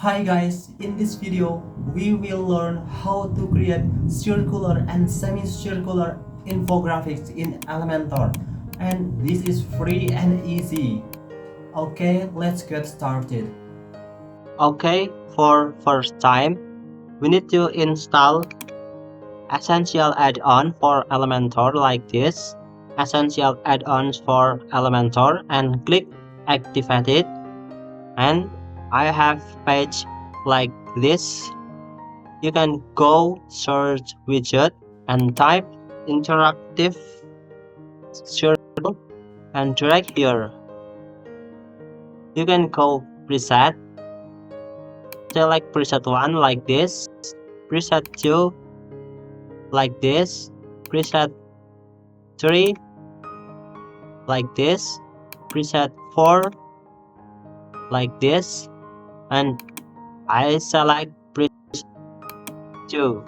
Hi guys, in this video we will learn how to create circular and semi-circular infographics in Elementor, and this is free and easy. Okay, let's get started. Okay, for first time, we need to install essential add-on for Elementor like this. Essential add-ons for Elementor and click activate it. And I have page like this. You can go search widget and type interactive circle and drag here. You can go preset. Select preset 1 like this, preset 2 like this, preset 3 like this, preset 4 like this, and I select preset 2.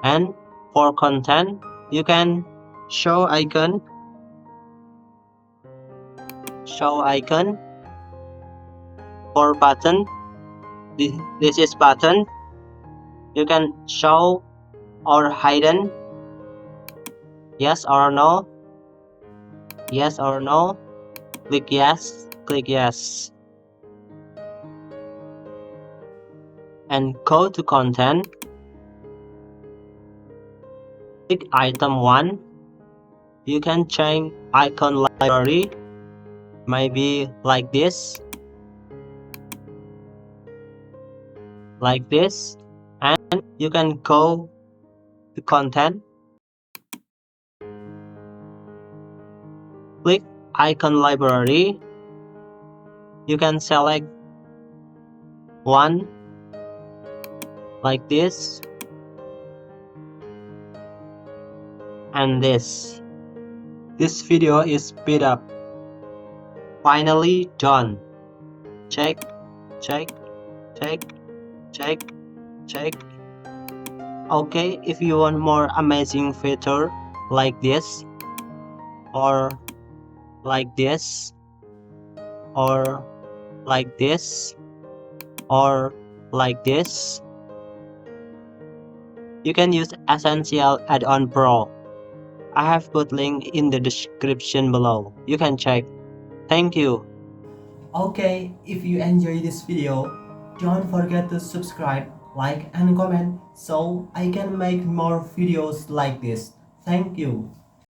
And for content, you can show icon, for button. This is button. You can show or hidden, yes or no, yes or no, click yes, and go to content, click item 1. You can change icon library, maybe like this, and you can go to content, click icon library. You can select one like this and this. This video is speed up. Finally done. Check. Okay, if you want more amazing feature like this, or like this, or like this, or like this, you can use Essential Add-on Pro. I have put link in the description below. You can check. Thank you. Okay, if you enjoy this video, don't forget to subscribe, like and comment so I can make more videos like this. Thank you.